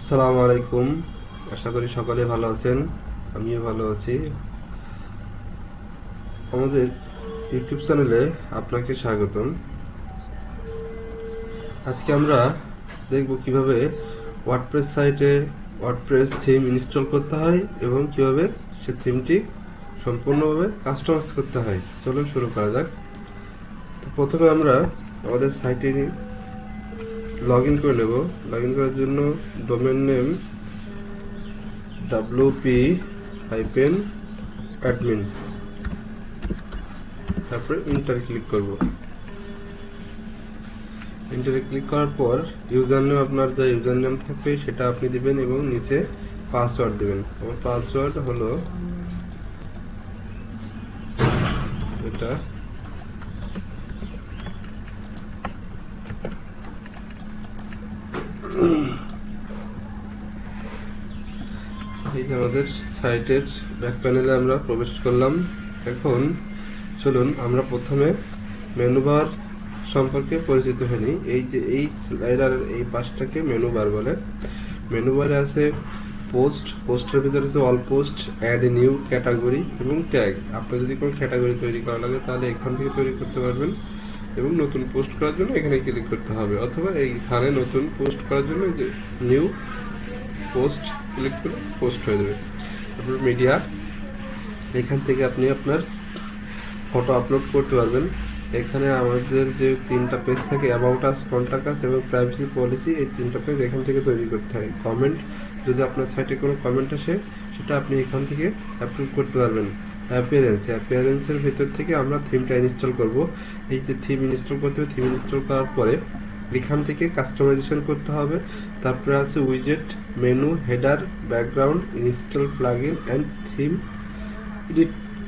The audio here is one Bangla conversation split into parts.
আসসালামু আলাইকুম। আশা করি সকলে ভালো আছেন। আমিও ভালো আছি। আমাদের ইউটিউব চ্যানেলে আপনাকে স্বাগতম। আজকে আমরা দেখব কিভাবে ওয়ার্ডপ্রেস সাইটে ওয়ার্ডপ্রেস থিম ইনস্টল করতে হয় এবং কিভাবে সে থিমটি সম্পূর্ণভাবে কাস্টমাইজ করতে হয়। চলুন শুরু করা যাক। তো প্রথমে আমরা আমাদের সাইটে লগ ইন করে নেব। লগ ইন করার জন্য ডোমেন নেম wp-admin, তারপরে ইন্টার ক্লিক করব। ইন্টারে ক্লিক করার পর ইউজার নেম, আপনার যা ইউজার নেম থাকবে সেটা আপনি দিবেন এবং নিচে পাসওয়ার্ড দিবেন। আমার পাসওয়ার্ড হলো এটা। এই যে আমাদের সাইটের ব্যাক প্যানেলে আমরা প্রবেশ করলাম। এখন চলুন আমরা প্রথমে মেনু বার সম্পর্কে পরিচিত হই। এই যে এই স্লাইডারের এই পাশটাকে মেনু বার বলে। মেনু বারে আছে পোস্টের ভিতরে আছে all post, add new, category এবং ট্যাগ। আপনার যদি কোনো ক্যাটাগরি তৈরি করা লাগে তাহলে এখান থেকে তৈরি করতে পারবেন এবং নতুন পোস্ট করার জন্য এখানে ক্লিক করতে হবে, অথবা এইখানে নতুন পোস্ট করার জন্য যে নিউ পোস্ট ক্লিক করে পোস্ট হয়ে যাবে। তারপর মিডিয়া, এখান থেকে আপনি আপনার ফটো আপলোড করতে পারবেন। এখানে আমাদের যে তিনটা পেজ থাকে, অ্যাবাউট আস, কন্টাক্ট আস এবং প্রাইভেসি পলিসি, এই তিনটা পেজ এখান থেকে তৈরি করতে হয়। কমেন্ট, যদি আপনার সাইটে কোনো কমেন্ট আসে সেটা আপনি এখান থেকে আপলোড করতে পারবেন। অ্যাপিয়ারেন্সের ভিতর থেকে আমরা থিমটা ইনস্টল করব। এই যে থিম ইনস্টল করতে হবে, থিম ইনস্টল করার পরে এখান থেকে কাস্টমাইজেশন করতে হবে। তারপরে আছে উইজেট, menu, header, background, install plugin and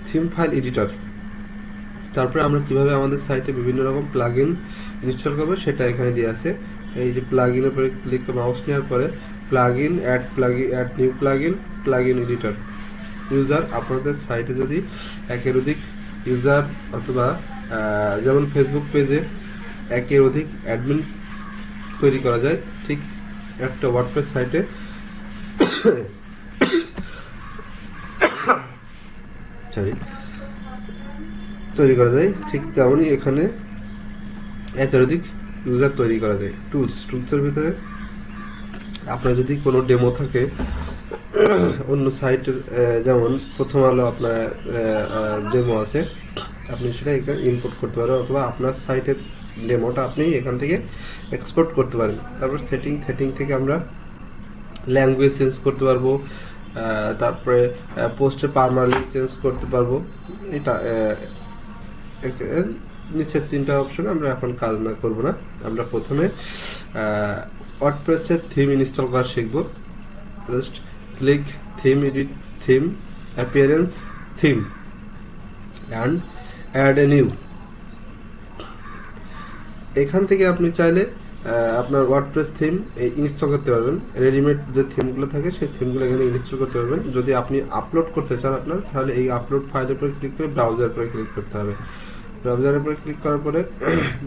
theme file editor. তারপরে আমরা কিভাবে আমাদের সাইটে বিভিন্ন রকম প্লাগইন ইনস্টল করবো সেটা এখানে দিয়ে আছে। এই যে প্লাগইনের উপরে ক্লিক করে মাউস নেওয়ার পরে plugin, add new plugin, plugin editor. User, আপনাদের সাইটে যদি একের অধিক ইউজার অথবা যেমন ফেসবুক পেজে একের অধিক অ্যাডমিন তৈরি করা যায়, ঠিক একটা ওয়ার্ডপ্রেস সাইটে তৈরি করা যায়, ঠিক তেমনই এখানে একের অধিক ইউজার তৈরি করা যায়। টুলসের ভিতরে আপনার যদি কোনো ডেমো থাকে অন্য সাইটের, যেমন প্রথম আলো আপনার ডেমো আছে, আপনি সেটা এখানে ইম্পোর্ট করতে পারেন, অথবা আপনার সাইটের ডেমোটা আপনি এখান থেকে এক্সপোর্ট করতে পারেন। তারপর সেটিং থেকে আমরা ল্যাঙ্গুয়েজ চেঞ্জ করতে পারবো, তারপরে পোস্টে পারমানেন্ট চেঞ্জ করতে পারবো। এটা নিচের তিনটা অপশনে আমরা এখন কাজ না করব না। আমরা প্রথমে ওয়ার্ডপ্রেসের থিম ইনস্টল করা শিখব। Just click theme, edit theme, appearance theme and add a new. এখান থেকে আপনি চাইলে আপনার ওয়ার্ডপ্রেস থিম ইনস্টল করতে পারবেন। রেডিমেড যে থিমগুলো থাকে সেই থিমগুলো এখানে ইনস্টল করতে পারবেন। যদি আপনি আপলোড করতে চান আপনার, তাহলে এই আপলোড ফাইলের উপরে ক্লিক করে ব্রাউজার উপরে ক্লিক করতে হবে। ব্রাউজারের উপরে ক্লিক করার পরে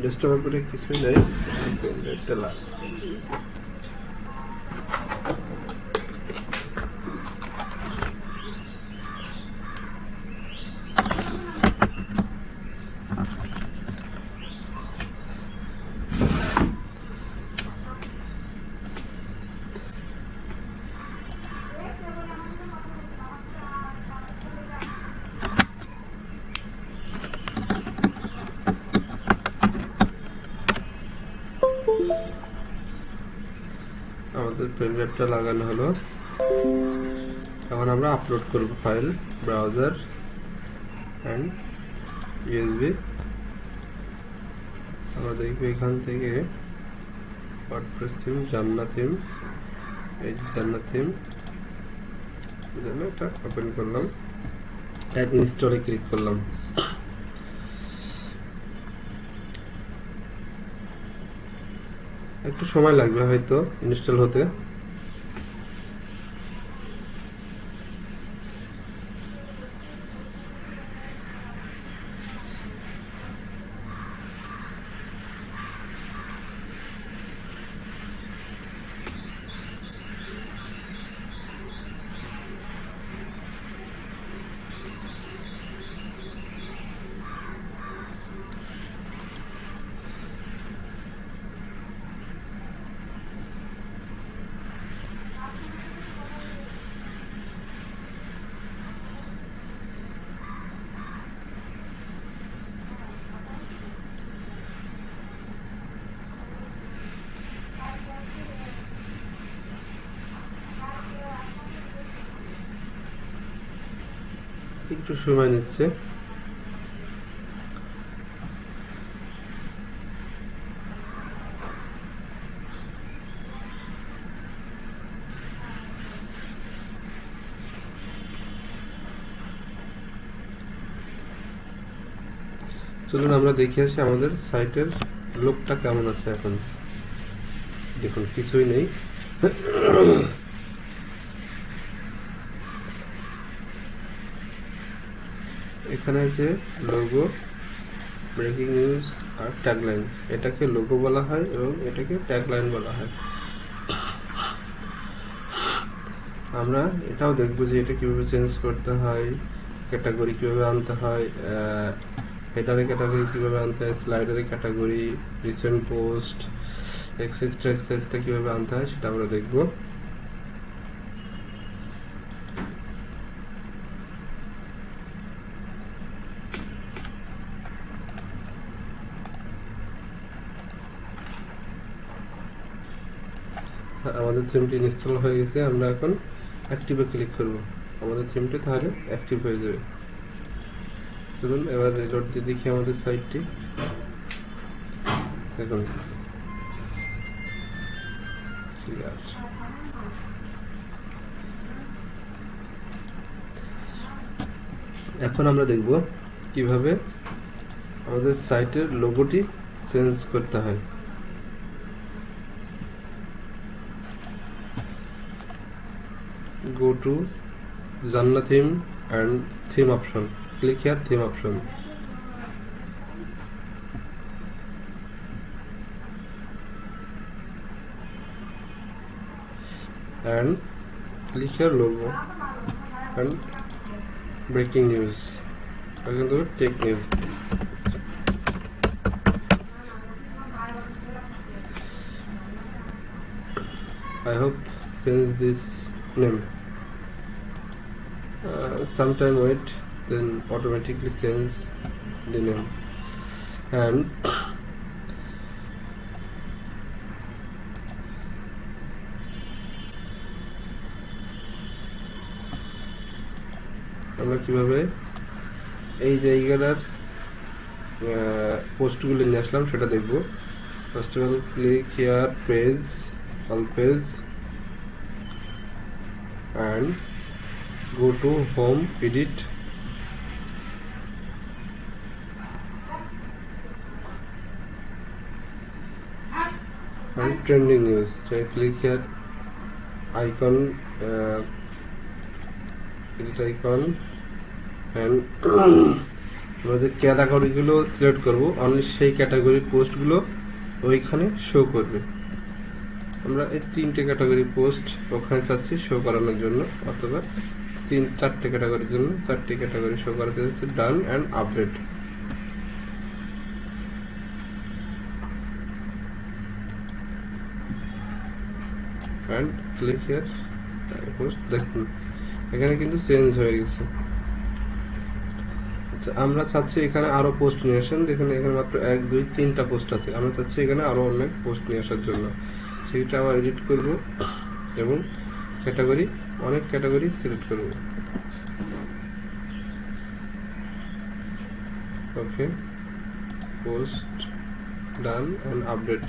ডেস্কটপের উপরে কিছুই নেই, আমাদের পেন ড্রাইভটা লাগানো হলো। এখন আমরা আপলোড করব ফাইল, ব্রাউজার অ্যান্ড ইউএসবি। আমরা দেখব এখান থেকে ওয়ার্ডপ্রেস থিম, জান্নাত থিম, এই যে জান্নাত থিম, এটা ওপেন করলাম, অ্যাড ইনস্টলে ক্লিক করলাম। একটু সময় লাগবে হয়তো ইনস্টল হতে। একটু সময় নিচ্ছে। চলুন আমরা দেখে আসি আমাদের সাইটের লুকটা কেমন আছে। এখন দেখুন কিছুই নেই। এখানে আছে লোগো, ব্রেকিং নিউজ আর ট্যাগলাইন। এটাকে লোগো বলা হয় এবং এটাকে ট্যাগলাইন বলা হয়। আমরা এটাও দেখবো যে এটা কিভাবে চেঞ্জ করতে হয়, ক্যাটাগরি কিভাবে আনতে হয়, হেডারে ক্যাটাগরি কিভাবে আনতে হয়, স্লাইডারে category, recent post, extra extra কিভাবে আনতে হয় সেটা আমরা দেখবো। আমাদের থিমটি ইনস্টল হয়ে গেছে। আমরা এখন অ্যাক্টিভে ক্লিক করব, আমাদের থিমটি তাহলে অ্যাক্টিভ হয়ে যাবে। চলুন এবার রিলোড দিয়ে দেখি আমাদের সাইটটি। দেখুন এখন আমরা দেখব কিভাবে আমাদের সাইটের লোগোটি চেঞ্জ করতে হয়। Go to Janna theme and theme option. Click here theme option. And click here logo and breaking news. Again do tech news. I hope change this name. Sometime wait, then automatically change the name. And আমরা কিভাবে এই জায়গাটার পোস্টগুলো নিয়ে আসলাম সেটা দেখব। First of all click here page, all page and go to home, edit and trending news. So click here icon, edit icon and আমরা যে ক্যাটাগরিগুলো সিলেক্ট করব অনলি সেই ক্যাটাগরির পোস্টগুলো ওইখানে শো করবে। আমরা এই 3টে ক্যাটাগরি পোস্ট ওখানে চাচ্ছি শো করানোর জন্য, অথবা 4টে ক্যাটাগরির জন্য 4টে ক্যাটাগরি শো করাতে যাচ্ছে। Done and update. And click here post. দেখুন এখানে কিন্তু চেঞ্জ হয়ে গেছে। আচ্ছা আমরা চাচ্ছি এখানে আরো পোস্ট নিয়ে আসেন। দেখুন এখানে মাত্র 1 2 3টা পোস্ট আছে। আমরা চাচ্ছি এখানে আরো অনেক পোস্ট নিয়ে আসার জন্য। সেটা আবার এডিট করব এবং ক্যাটাগরি, অনেক ক্যাটাগরি সিলেক্ট করব। ওকে, পোস্ট, ডান এন্ড আপডেট।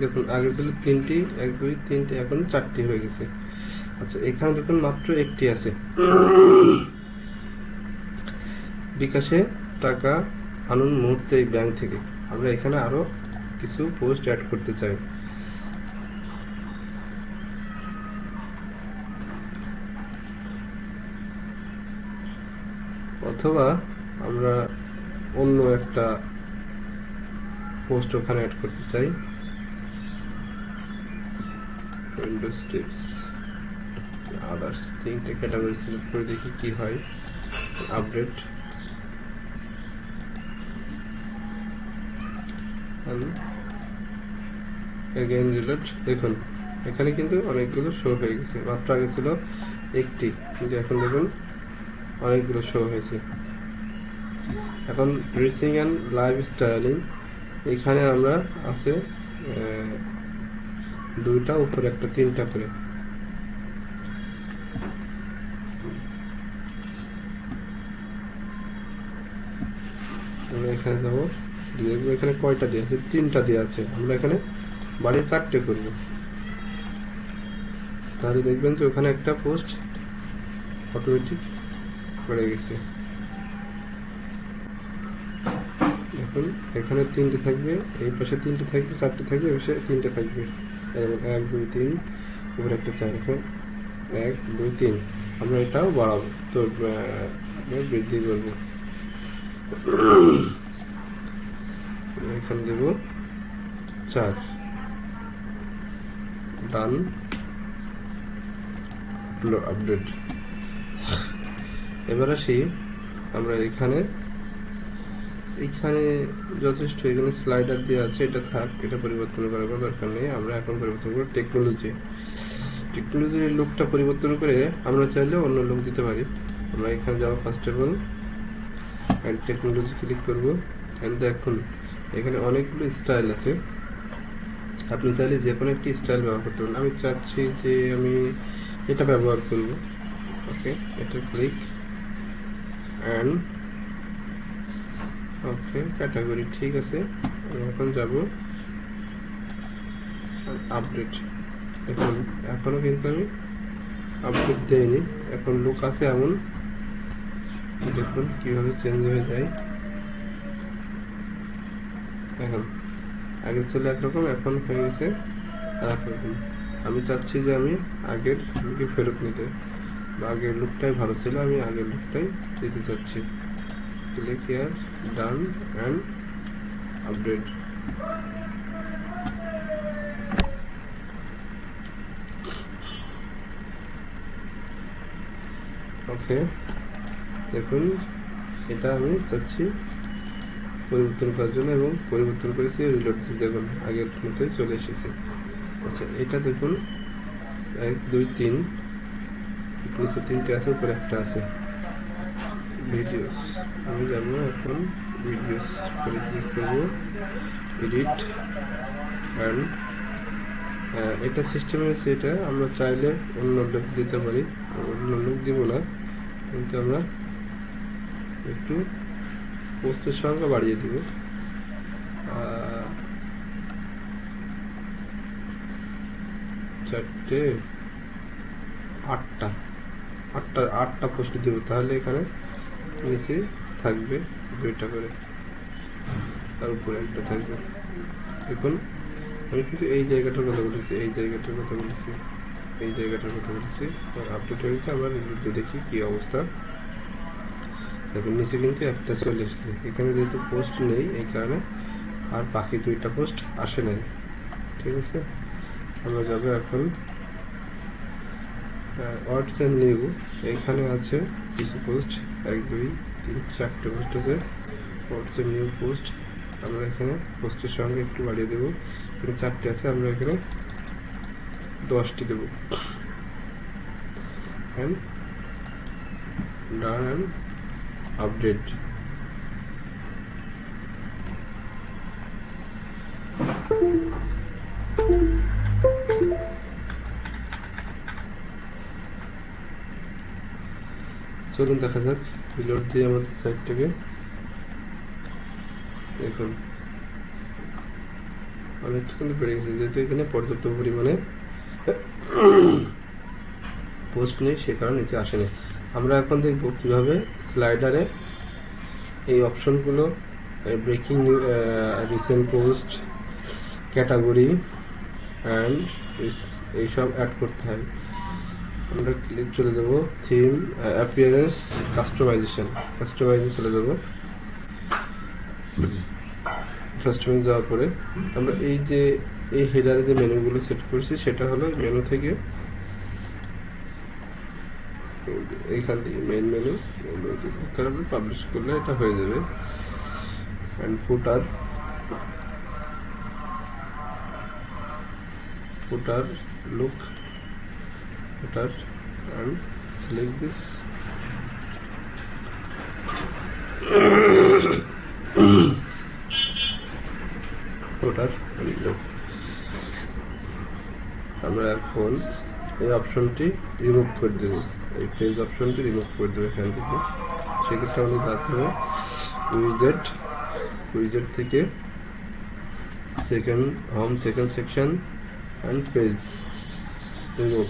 দেখুন আগে ছিল 3টি, 1 2 3টে, এখন 4টি হয়ে গেছে। আচ্ছা এখানে দেখুন মাত্র একটি আছে। বিকাশে টাকা আনুন মুহূর্তে ব্যাংক থেকে। আমরা এখানে আরো কিছু পোস্ট অ্যাড করতে চাই। অথবা আমরা অন্য একটা পোস্ট ওখানে অ্যাড করতে চাই। উইন্ডোজ টিপস, আদার্স, 3টে ক্যাটাগরি সিলেক্ট করে দেখি কি হয়। Update again reload. দেখুন এখানে কিন্তু অনেকগুলো শো হয়ে গেছে। মাত্র আগে ছিল একটি, কিন্তু এখন দেখুন অনেকগুলো শো হয়েছে। এখন ড্রেসিং এন্ড লাইফ স্টাইলিং, এখানে আমরা আছে দুইটা, উপরে একটা, তিনটা করে। আমরা এখানে যাবো, দেখবো এখানে কয়টা দেওয়া আছে, তিনটা দেওয়া আছে, আমরা এখানে বাড়িয়ে 4টে করব। তাহলে দেখবেন যে ওখানে একটা পোস্ট অটোমেটিক পড়ে গেছে। দেখুন এখানে 3টে থাকবে, এই পাশে 3টে থাকবে, 4টে থাকবে, এই পাশে 3টে থাকবে। 1 2 3, উপরে একটা 4, এখানে 1 2 3। আমরা এটাও বাড়াবো, তো বৃদ্ধি করবো। এখানে দেব 4, ডান, আপডেট। এবার আসি আমরা এখানে যথেষ্ট, এখানে স্লাইডার দিয়ে আছে, এটা থাক, এটা পরিবর্তন করার কোনো দরকার নেই। আমরা এখন পরিবর্তন করব টেকনোলজির লুকটা পরিবর্তন করে আমরা চাইলে অন্য লুক দিতে পারি। আমরা এখানে যাবো, first of all and technology click করব। এন্ড দেখুন এখানে অনেকগুলো স্টাইল আছে, আপনি চাইলে যে কোনো একটি স্টাইল ব্যবহার করতে পারেন। আমি চাচ্ছি যে আমি এটা ব্যবহার করব। ওকে, এটা ক্লিক এন্ড ওকে, ক্যাটাগরি ঠিক আছে। এখন যাব আপডেট। এখনো কিন্তু আমি আপডেট দেইনি, এখন লুক আছে এমন, দেখুন কিভাবে চেঞ্জ হয়ে যায়। এখন আগে ছিল একরকম, এখন হয়ে গেছে আরেকরকম। আমি চাচ্ছি যে আমি আগের লুকে ফেরত নিতে, বা আগের লুকটাই ভালো ছিল, আমি আগের লুকটাই দিতে চাচ্ছি। Click here, done and update. Okay, দেখুন এটা আমি চাচ্ছি পরিবর্তন করার জন্য, এবং পরিবর্তন করেছি, রিলোড দিয়েছি, দেখুন আগের মতোই চলে এসেছে। আচ্ছা, এটা দেখুন 1 2 3, নিচে 3টে আছে, উপরে একটা আছে। ভিডিওস, আমি যাব এখন ভিডিওস করে ক্লিক করব, এডিট এন্ড এটা সিস্টেমে আছে। এটা আমরা চাইলে অন্য লুক দিতে পারি, অন্য লুক দিব না, কিন্তু আমরা একটু পোস্টের সংখ্যা বাড়িয়ে দিব। 4টে, 8টা পোস্ট দিব, তাহলে এখানে নিচে থাকবে 2টা করে, তার উপরে একটা থাকবে। দেখুন আমি কিন্তু এই জায়গাটার কথা বলেছি, এই জায়গাটার কথা বলেছি, এই জায়গাটার কথা বলেছি। আপডেট হয়ে গেছে, আবার দেখি কি অবস্থা। দেখুন নিচে কিন্তু একটা চলে এসেছে, এখানে যেহেতু পোস্ট নেই এই কারণে আর বাকি 2টা পোস্ট আসে নাই। ঠিক আছে, আমরা যাবো এখন ওয়ার্ডস এন্ড নিউ। এখানে আছে কিছু পোস্ট, 1 2 3 4টে পোস্ট আছে, ওয়ার্ডস এন্ড নিউ পোস্ট। আমরা এখানে পোস্টের সঙ্গে একটু বাড়িয়ে দেবো, এখানে 4টে আছে, আমরা এখানে 10টি দেব। And done and update. চলুন দেখা যাক, রিলোড দিয়ে আমাদের সাইটটাকে। দেখুন অনেকটা কিন্তু বেড়ে গেছে, যেহেতু এখানে পর্যাপ্ত পরিমাণে পোস্ট নেই, সে কারণে নিচে আসেনি। আমরা এখন দেখব কিভাবে স্লাইডারে এই অপশনগুলো, breaking, recent post, category and এইসব অ্যাড করতে হয়। আমরা ক্লিক চলে যাব থিম, অ্যাপিয়ারেন্স, কাস্টমাইজেশন চলে যাব। কাস্টমাইজ যাওয়ার পরে আমরা এই যে এই হেডারে যে মেনুগুলো সেট করেছি, সেটা হলো মেনু থেকে, এইখান থেকে মেইন মেনু পাবলিশ করলে এটা হয়ে যাবে। And footer look, footer and select this footer and look. আমরা এখন এই অপশনটি রিমুভ করে দেব, এই পেজ অপশনটি রিমুভ করে দেবো এখান থেকে। সেক্ষেত্রে আমাদের যেতে হবে উইজেট থেকে home second section and page remove,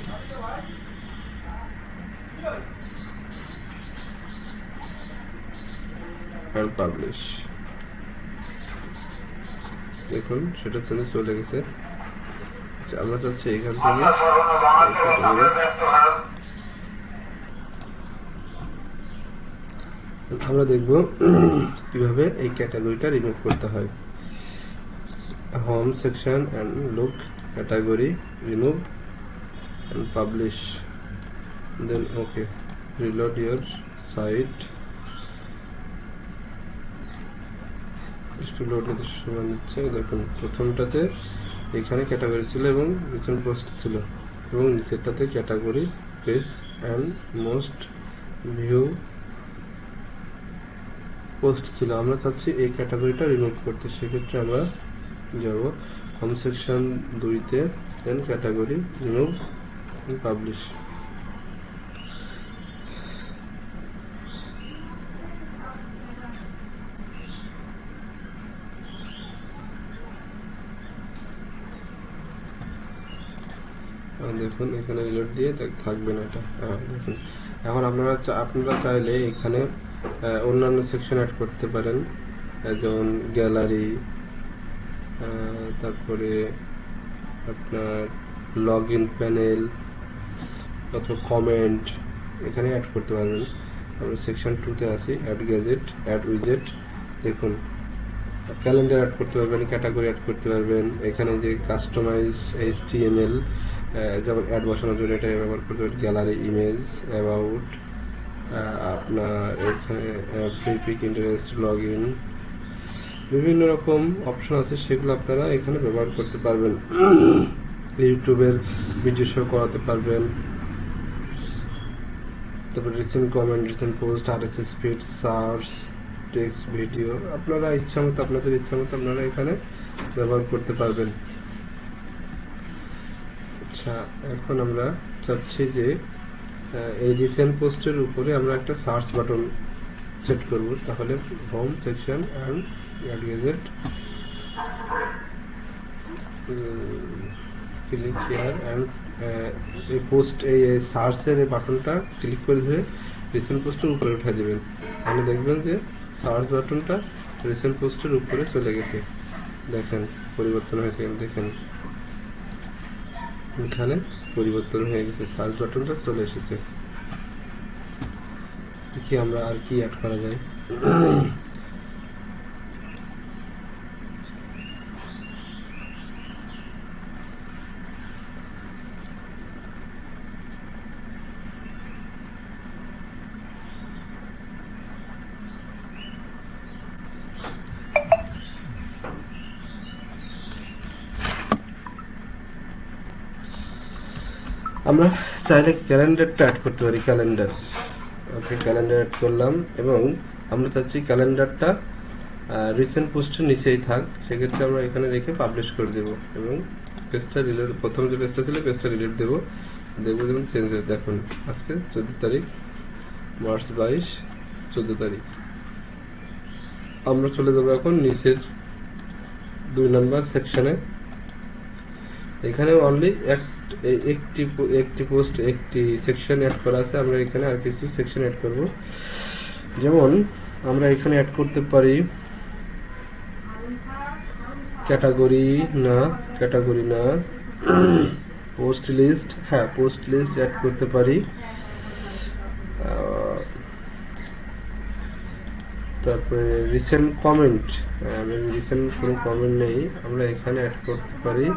and publish। দেখুন সেটা চলে গেছে। আমরা চাচ্ছি এখান থেকে আমরা দেখব কিভাবে এই ক্যাটাগরিটা রিমুভ করতে হয়। Home section and look category remove and publish, then okay, reload your site। একটু লোড নিতে সময় নিচ্ছে। দেখুন প্রথমটাতে এখানে ক্যাটাগরি ছিল এবং রিসেন্ট পোস্ট ছিল, এবং নিচেরটাতে category page and most view post ছিল। আমরা চাচ্ছি এই ক্যাটাগরিটা রিমুভ করতে। সেক্ষেত্রে আমরা যাব হোম সেকশন 2-তে, দেন ক্যাটাগরি রিমুভ, পাবলিশ। দেখুন এখানে রিলোড দিয়ে থাকবে না এটা। দেখুন এখন আপনারা চাইলে এখানে অন্যান্য সেকশন অ্যাড করতে পারেন, যেমন গ্যালারি, তারপরে আপনার লগ ইন প্যানেল অথবা কমেন্ট এখানে অ্যাড করতে পারবেন। আমরা সেকশন 2-তে আছি, অ্যাড গ্যাজেট, অ্যাড উইজেট। দেখুন ক্যালেন্ডার অ্যাড করতে পারবেন, ক্যাটাগরি অ্যাড করতে পারবেন। এখানে যে কাস্টমাইজ HTML, যেমন অ্যাড বসানোর জন্য এটা ব্যবহার করতে পারেন। গ্যালারি, ইমেজ, অ্যাবাউট, আপনার এখানে free pick, interest, log in, বিভিন্ন রকম অপশন আছে, সেগুলো আপনারা এখানে ব্যবহার করতে পারবেন। ইউটিউবের ভিডিও শো করাতে পারবেন, তারপর recent comment, recent post, RSS feed, search, text, video, আপনারা আপনাদের ইচ্ছা মতো আপনারা এখানে ব্যবহার করতে পারবেন। আচ্ছা, এখন আমরা চাচ্ছি যে এই রিসেন্ট পোস্টের উপরে আমরা একটা সার্চ বাটন সেট করব। তাহলে home section and add gadget, click here and এই পোস্ট, এই সার্চের এই বাটনটা ক্লিক করে ধরে রিসেন্ট পোস্টের উপরে উঠে দেবেন। তাহলে দেখবেন যে সার্চ বাটনটা রিসেন্ট পোস্টের উপরে চলে গেছে। দেখেন পরিবর্তন হয়েছে, দেখেন এখানে পরিবর্তন হয়ে গেছে, সার্চ বাটনটা চলে এসেছে। দেখি আমরা আর কি অ্যাড করা যায়। আমরা চাইলে ক্যালেন্ডারটা অ্যাড করতে পারি। ক্যালেন্ডার, ওকে, ক্যালেন্ডার অ্যাড করলাম এবং আমরা চাচ্ছি ক্যালেন্ডারটা রিসেন্ট পোস্টের নিচেই থাক। সেক্ষেত্রে আমরা এখানে রেখে পাবলিশ করে দেব এবং পেজটা রিলোড, প্রথম যে পেজটা ছিল পেজটা রিলোড দেবো, দেখবো যেমন চেঞ্জ হয়ে। দেখুন আজকে 14 তারিখ, মার্চ 22, 14 তারিখ। আমরা চলে যাবো এখন নিচের 2 নম্বর সেকশনে। এখানে অনলি একটি পোস্ট, একটি সেকশন অ্যাড করা আছে। আমরা এখানে আর কিছু সেকশন অ্যাড করব। যেমন আমরা এখানে অ্যাড করতে পারি ক্যাটাগরি না, পোস্ট লিস্ট, হ্যাঁ পোস্ট লিস্ট অ্যাড করতে পারি। তারপরে রিসেন্ট কমেন্ট, রিসেন্ট কোনো কমেন্ট নেই, আমরা এখানে অ্যাড করতে পারি।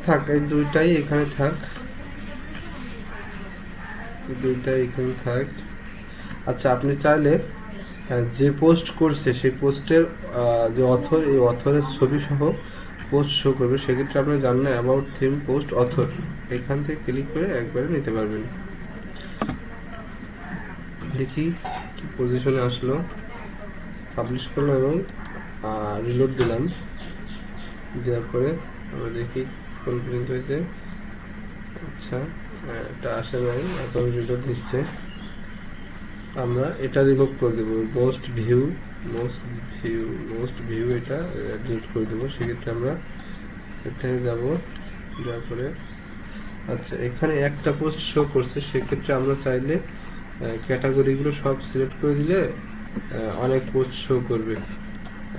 থাক, এই দুইটাই এখানে থাক, আচ্ছা, আপনি চাইলে যে পোস্ট করছে সেই পোস্টের যে অথর, এই অথরের ছবি সহ পোস্ট শো করবে। সেক্ষেত্রে আপনি জানেন না অ্যাবাউট থিম পোস্ট অথর, এখান থেকে ক্লিক করে একবারে নিতে পারবেন। দেখি কি পজিশনে আসলো, পাবলিশ করলাম এবং রিলোড দিলাম। দেওয়ার পরে আমরা দেখি কোন পর্যন্ত হয়েছে। আচ্ছা, এটা আসে নাই, এখন রিলোড দিচ্ছে। আমরা এটা রিমুভ করে দেবো, মোস্ট ভিউ এটা ডিলিট করে দেবো। সেক্ষেত্রে আমরা এখানে যাব, যাওয়ার পরে আচ্ছা এখানে একটা পোস্ট শো করছে। সেক্ষেত্রে আমরা চাইলে ক্যাটাগরিগুলো সব সিলেক্ট করে দিলে অনেক পোস্ট শো করবে।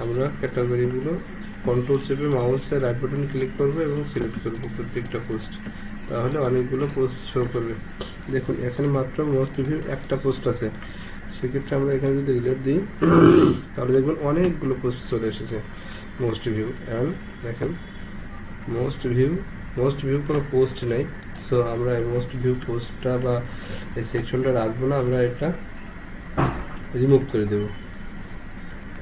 আমরা ক্যাটাগরিগুলো কন্ট্রোল চেপে মাউসের রাইট বাটন ক্লিক করব এবং সিলেক্ট করব প্রত্যেকটা পোস্ট, তাহলে অনেকগুলো পোস্ট শো করবে। দেখুন এখানে মাত্র মোস্ট ভিউ একটা পোস্ট আছে। সেক্ষেত্রে আমরা এখানে যদি রিলোড দিই তাহলে দেখবেন অনেকগুলো পোস্ট চলে এসেছে মোস্ট ভিউ। অ্যান্ড দেখেন মোস্ট ভিউ কোনো পোস্ট নেই। সো আমরা এই মোস্ট ভিউ পোস্টটা বা এই সেকশনটা রাখবো না, আমরা এটা রিমুভ করে দেব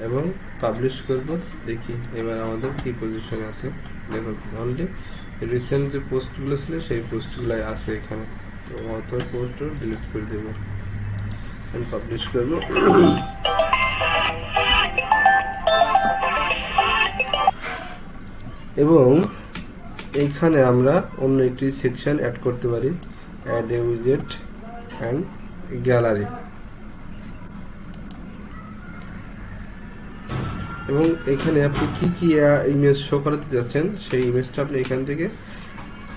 এবং পাবলিশ করব। দেখি এবার আমাদের কি পজিশন আছে। দেখুন অনলি রিসেন্ট যে পোস্টগুলো ছিল সেই পোস্টগুলাই আছে এখানে। তো অত পোস্ট ডিলিট করে দেব এন্ড পাবলিশ করব। এবং এইখানে আমরা অন্য একটি সেকশন অ্যাড করতে পারি, অ্যাড এ উইজেট অ্যান্ড গ্যালারি। এবং এখানে আপনি কি কি ইমেজ শো করাতে যাচ্ছেন সেই ইমেজটা আপনি এখান থেকে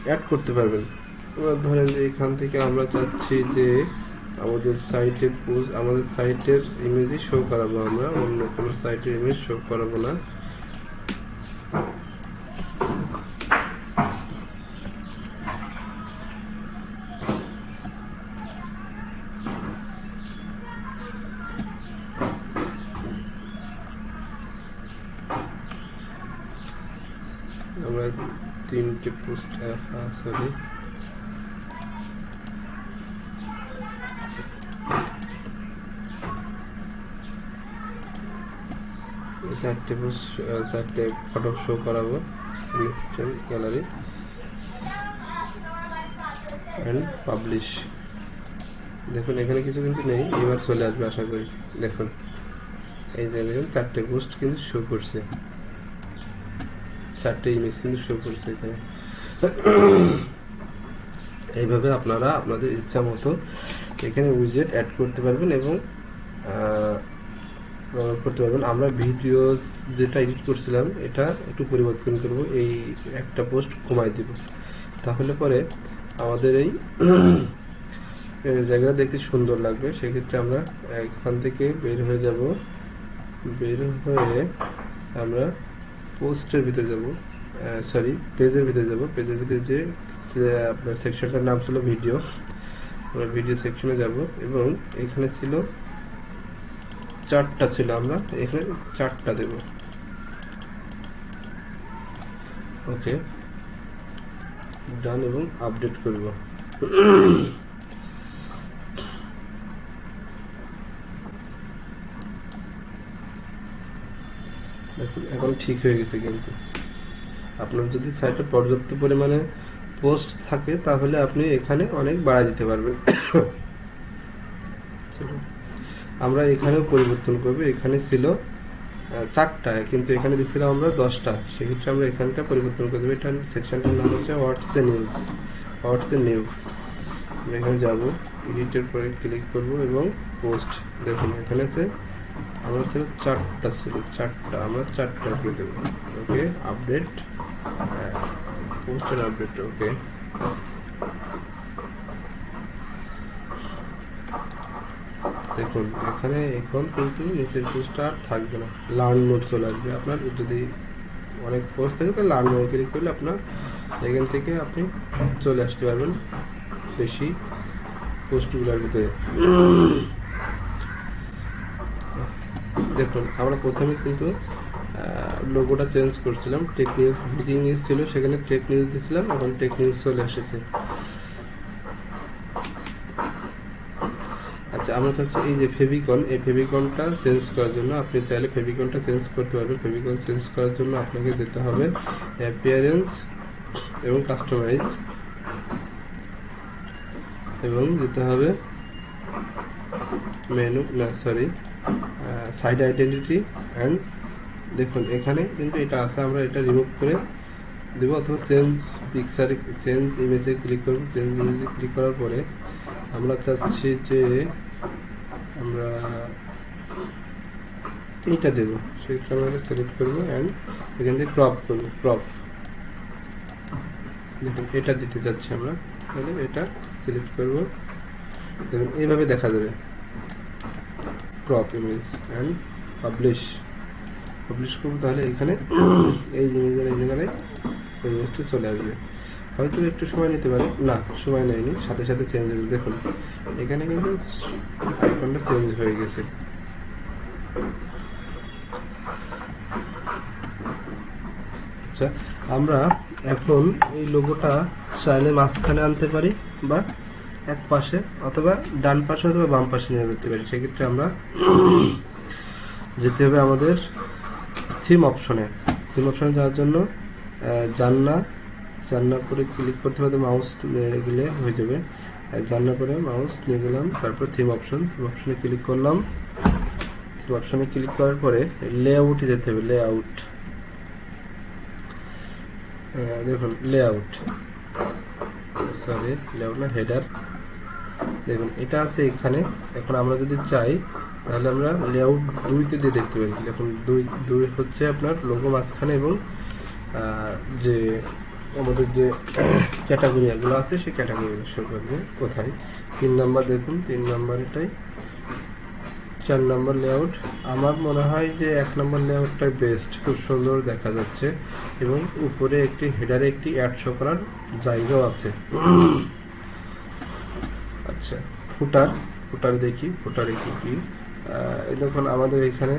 অ্যাড করতে পারবেন। এবার ধরেন যে এখান থেকে আমরা চাচ্ছি যে আমাদের সাইটের ইমেজই শো করাবো, আমরা অন্য কোনো সাইটের ইমেজ শো করাবো না। আমরা তিনটে পোস্ট সরি চারটে ফটো শো করাবো, ইনস্ট্যান্ট গ্যালারি এন্ড পাবলিশ। দেখুন এখানে কিছু কিন্তু নেই, এবার চলে আসবে আশা করি। দেখুন এই যে চারটে পোস্ট কিন্তু শো করছে, চারটে ইমেজ কিন্তু শো করছে এখানে। এইভাবে আপনারা আপনাদের ইচ্ছা মতো এখানে উইজেট অ্যাড করতে পারবেন এবং করতে পারবেন। আমরা ভিডিও যেটা এডিট করছিলাম এটা একটু পরিবর্তন করব, এই একটা পোস্ট কমাই দিব, তাহলে পরে আমাদের এই জায়গাটা দেখতে সুন্দর লাগবে। সেক্ষেত্রে আমরা এখান থেকে বের হয়ে যাব, বের হয়ে আমরা পোস্টের ভিতরে যাব, সরি পেজের ভিতরে যাব। পেজের ভিতরে যে আপনার সেকশনটার নাম ছিল ভিডিও, আমরা ভিডিও সেকশনে যাব এবং এখানে ছিল চারটা ছিল, আমরা এখানে চারটা দেব। ওকে ডান এবং আপডেট করব। দেখুন এখন ঠিক হয়ে গেছে। কিন্তু আপনার যদি সাইটে পর্যাপ্ত পরিমাণে পোস্ট থাকে তাহলে আপনি এখানে অনেক বাড়ায় দিতে পারবেন। আমরা এখানেও পরিবর্তন করব, এখানে ছিল চারটা কিন্তু এখানে দিচ্ছিলাম আমরা 10টা। সেক্ষেত্রে আমরা এখানটা পরিবর্তন করে দেবো। এটা সেকশনটার নাম হচ্ছে হোয়াটস এ নিউ। আমরা এখানে যাব, এডিটের পরে ক্লিক করব এবং পোস্ট। দেখুন এখানে আছে আমরা ছিল চারটা, আমরা চারটা করে দেবো। Okay update post and update. Okay দেখুন এখানে এখন কিন্তু নিচের পোস্টটা আর থাকবে না, লার্ন মোড চলে আসবে। আপনার যদি অনেক পোস্ট থাকে তাহলে লার্ন মোড ক্লিক করলে আপনার এখান থেকে আপনি চলে আসতে পারবেন বেশি পোস্টগুলোর ভিতরে। দেখুন আমরা প্রথমে কিন্তু লোগোটা চেঞ্জ করছিলাম, টেক নিউজ ব্রেকিং নিউজ ছিল, সেখানে টেক নিউজ দিয়েছিলাম, এখন টেক নিউজ চলে এসেছে। আচ্ছা আমরা চাচ্ছি এই যে ফেভিকন, এই ফেভিকনটা চেঞ্জ করার জন্য আপনি চাইলে ফেভিকনটা চেঞ্জ করতে পারবেন। ফেভিকন চেঞ্জ করার জন্য আপনাকে যেতে হবে অ্যাপিয়ারেন্স এবং কাস্টমাইজ এবং যেতে হবে মেনু, না সরি সাইট আইডেন্টিটি অ্যান্ড দেখুন এখানে কিন্তু এটা আছে, আমরা এটা রিমুভ করে দেবো, অথবা চেঞ্জ পিকচারে, চেঞ্জ ইমেজে ক্লিক করব। চেঞ্জ ইমেজে ক্লিক করার পরে আমরা চাচ্ছি যে আমরা এইটা দেবো, সেটা আমরা সিলেক্ট করবো অ্যান্ড এখান থেকে ক্রপ করবো। ক্রপ দেখুন এটা দিতে চাচ্ছি আমরা, তাহলে এটা সিলেক্ট করবো, দেখুন এইভাবে দেখা যাবে। ক্রপ ইমেজ অ্যান্ড পাবলিশ করবো, তাহলে এখানে এই ইমেজের এই জায়গায় ওই ইমেজটা চলে আসবে। হয়তো একটু সময় নিতে পারে, না সময় নেয়নি, সাথে সাথে চেঞ্জ হবে। দেখুন এখানে কিন্তু আইকনটা চেঞ্জ হয়ে গেছে। আচ্ছা, আমরা এখন এই লোগোটা চাইলে মাঝখানে আনতে পারি, বা এক পাশে, অথবা ডান পাশে অথবা বাম পাশে নিয়ে যেতে পারি। সেক্ষেত্রে আমরা যেতে হবে আমাদের থিম অপশনে। থিম অপশনে যাওয়ার জন্য জান্না করে ক্লিক করতে হবে, মাউস গেলে হয়ে যাবে। জান্না করে মাউস নিয়ে গেলাম, তারপর থিম অপশনে ক্লিক করলাম। থিম অপশনে ক্লিক করার পরে লেআউটে যেতে হবে। লেআউট, দেখুন লেআউট, সরি লেআউট না, হেডার। দেখুন এটা আছে এখানে। এখন আমরা যদি চাই তাহলে আমরা লেআউট 2-তে দিয়ে দেখতে পারি। দেখুন 2 হচ্ছে আপনার লোগো মাঝখানে, এবং যে আমাদের যে ক্যাটাগরি এগুলো আছে সেই ক্যাটাগরিগুলো শো করবে কোথায়। 3 নাম্বার, দেখুন 3 নাম্বার এটাই। 4 নাম্বার লেআউট, আমার মনে হয় যে 1 নাম্বার লেআউটটাই বেস্ট, খুব সুন্দর দেখা যাচ্ছে, এবং উপরে একটি হেডারে একটি অ্যাড শো করার জায়গাও আছে। আচ্ছা, ফুটার দেখি, ফুটারে কি এই দেখুন আমাদের এখানে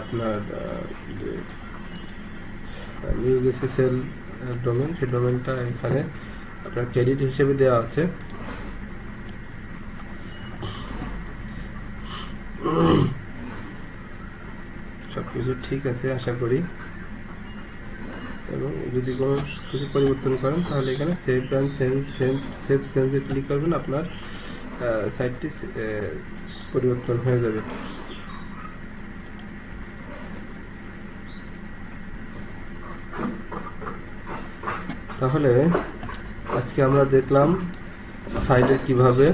আপনার নিউজ এসএসএল ডোমেন, সেই ডোমেনটা এখানে আপনার ক্রেডিট হিসেবে দেওয়া আছে। সবকিছু ঠিক আছে আশা করি, এবং যদি কোনো কিছু পরিবর্তন করেন তাহলে এখানে সেভ অ্যান্ড সেভ চেঞ্জে ক্লিক করবেন, আপনার সাইটটি পরিবর্তন হয়ে যাবে। তাহলে আজকে আমরা দেখলাম সাইটের কিভাবে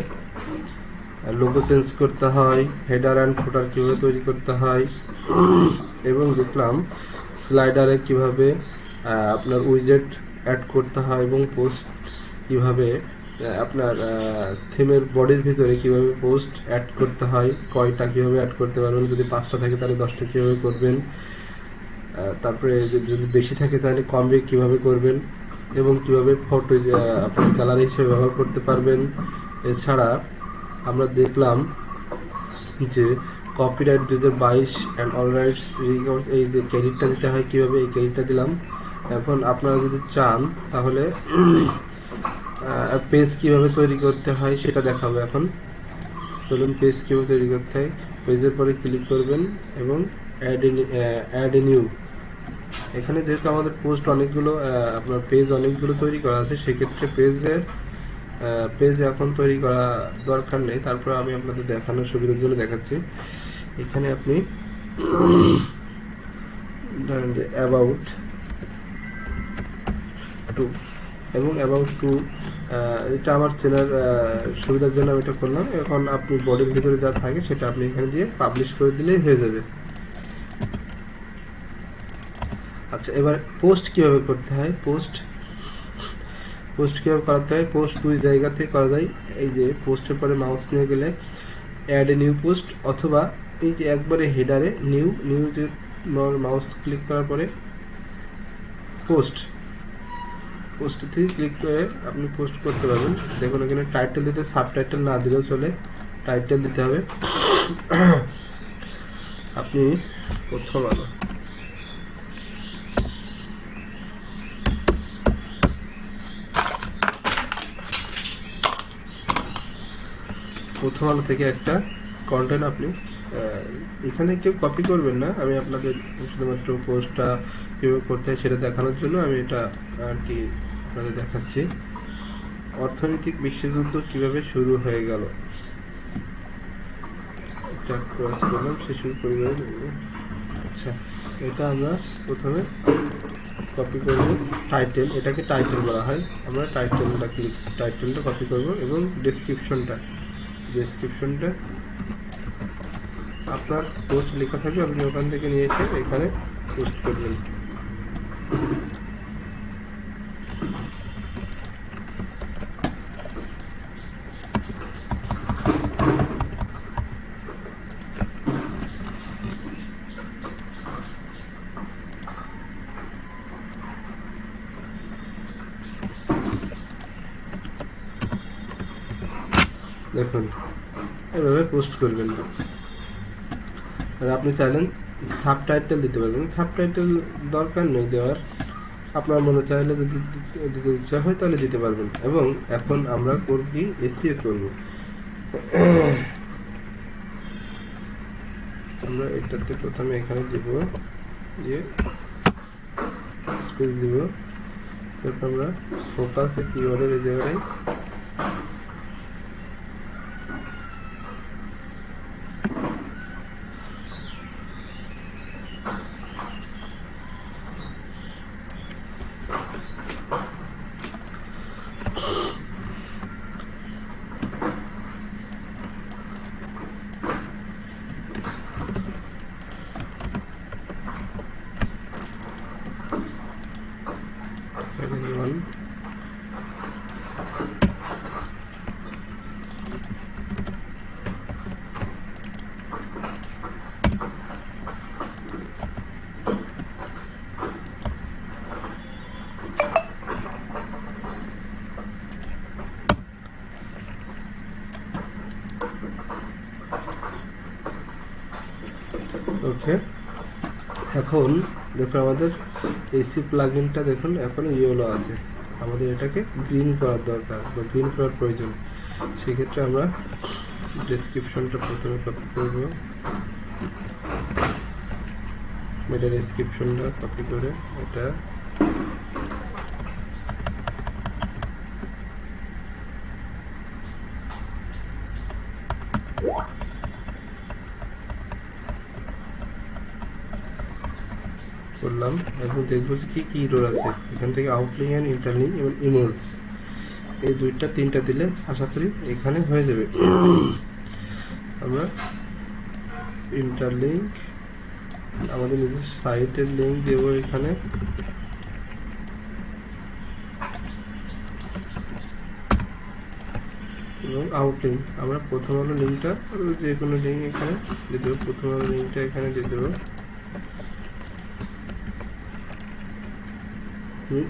লোগো চেঞ্জ করতে হয়, হেডার অ্যান্ড ফুটার কিভাবে তৈরি করতে হয়, এবং দেখলাম স্লাইডারে কিভাবে আপনার উইজেট অ্যাড করতে হয়, এবং পোস্ট কিভাবে আপনার থিমের বডির ভিতরে কিভাবে পোস্ট অ্যাড করতে হয়, কয়টা কিভাবে অ্যাড করতে পারবেন, যদি 5টা থাকে তাহলে 10টা কিভাবে করবেন, তারপরে যদি বেশি থাকে তাহলে কমবে কিভাবে করবেন, এবং কিভাবে ফটো আপনার গ্যালারি হিসেবে ব্যবহার করতে পারবেন। এছাড়া আমরা দেখলাম যে কপিরাইট 2022 অ্যান্ড অল রাইটস রিকভার্স, এই যে ক্রেডিটটা দিতে হয় কিভাবে, এই ক্রেডিটটা দিলাম। এখন আপনারা যদি চান তাহলে পেজ কিভাবে তৈরি করতে হয় সেটা দেখাবো। এখন চলুন পেজ কিভাবে তৈরি করতে হয়। পেজের পরে ক্লিক করবেন এবং অ্যাড নিউ। এখানে যেহেতু আমাদের পোস্ট অনেকগুলো, আপনার পেজ অনেকগুলো তৈরি করা আছে, সেক্ষেত্রে পেজ এখন তৈরি করা দরকার নেই। তারপর আমি আপনাদের দেখানোর সুবিধার জন্য দেখাচ্ছি। এখানে আপনি ধরেন যে অ্যাবাউট টু, এবং অ্যাবাউট টু এটা আমার চেনার সুবিধার জন্য আমি এটা করলাম। এখন আপনি বডির ভিতরে যা থাকে সেটা আপনি এখানে দিয়ে পাবলিশ করে দিলেই হয়ে যাবে। আচ্ছা, এবার পোস্ট কিভাবে করতে হয়, পোস্ট কিভাবে করাতে হয়। পোস্ট 2 জায়গাতে করা যায়। এই যে পোস্টের পরে মাউস নিয়ে গেলে অ্যাড এ নিউ পোস্ট, অথবা এই যে একবারে হেডারে নিউ যে মাউস ক্লিক করার পরে পোস্ট থেকে ক্লিক করে আপনি পোস্ট করতে পারবেন। দেখুন এখানে টাইটেল দিতে, সাবটাইটেল না দিলেও চলে, টাইটেল দিতে হবে। আপনি প্রথম আলো থেকে একটা কন্টেন্ট আপনি এখানে কেউ কপি করবেন না, আমি আপনাদের শুধুমাত্র পোস্টটা কিভাবে করতে হয় সেটা দেখানোর জন্য আমি এটা আর কি আপনাদের দেখাচ্ছি। অর্থনৈতিক বিশ্বযুদ্ধ কিভাবে শুরু হয়ে গেল। এটা ক্রস করলাম, শিশুর পরিবারে লিখব। আচ্ছা, এটা আমরা প্রথমে কপি করব টাইটেল, এটাকে টাইটেল বলা হয়। আমরা টাইটেলটা কপি করব এবং ডেসক্রিপশনটা আপনার পোস্ট লেখা থাকবে, আপনি ওখান থেকে নিয়ে এসে এখানে পোস্ট করবেন। দেখুন এভাবে পোস্ট করবেন। আর আপনি চাইলেন সাবটাইটেল দিতে পারবেন, সাবটাইটেল দরকার নেই দেওয়ার, আপনার মনে চাইলে যদি দিতে ইচ্ছা হয় তাহলে দিতে পারবেন। এবং এখন আমরা করব কি, এসইও করব। আমরা এটাতে প্রথমে এখানে দিব, দিয়ে স্পেস দিব, তারপর আমরা ফোকাস কিওয়ার্ডের এই জায়গায় ওকে। এখন দেখুন আমাদের এসি প্লাগইনটা দেখুন এখন ইয়েলো আছে, আমাদের এটাকে গ্রিন করার দরকার বা গ্রিন করার প্রয়োজন। সেক্ষেত্রে আমরা ডেসক্রিপশনটা প্রথমে কপি করব, এটা ডেসক্রিপশনটা কপি করে এটা করলাম। এখন দেখবো কি কি রোল আছে এখান থেকে, আউটলিং এন্ড ইন্টারলিং এবং ইমেজ, এই দুইটা তিনটা দিলে আশা করি এখানে হয়ে যাবে। আমরা ইন্টারলিংক আমাদের নিজের সাইটের লিংক দেব এখানে, এবং আউটলিং আমরা প্রথম আলো লিঙ্কটা যে কোনো লিঙ্ক এখানে দিয়ে দেবো, প্রথম আলো লিঙ্কটা এখানে দিয়ে দেবো।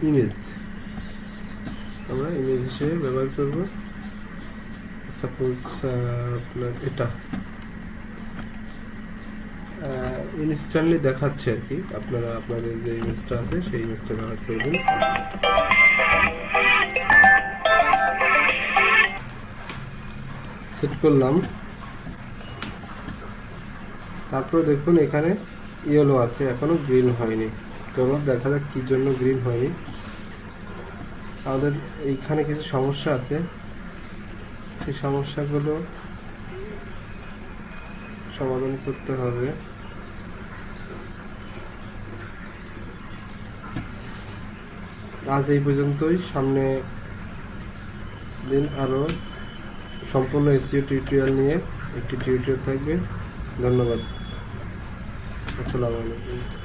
ইমেজ আমরা ইমেজ হিসেবে ব্যবহার করব, সাপোজ আপনার এটা ইনস্ট্যান্টলি দেখাচ্ছে আর কি, আপনারা আপনাদের যে ইমেজটা আছে সেই ইমেজটা ব্যবহার করবেন। সেট করলাম, তারপরে দেখুন এখানে ইয়েলো আছে, এখনো গ্রিন হয়নি। চলো দেখা যাক কি জন্য গ্রিন হয়নি। আমাদের এইখানে কিছু সমস্যা আছে, সেই সমস্যাগুলো সমাধান করতে হবে। আজ এই পর্যন্তই, সামনে দিন আরো সম্পূর্ণ এসইও টিউটোরিয়াল নিয়ে একটি টিউটোরিয়াল থাকবে। ধন্যবাদ, আসসালামু আলাইকুম।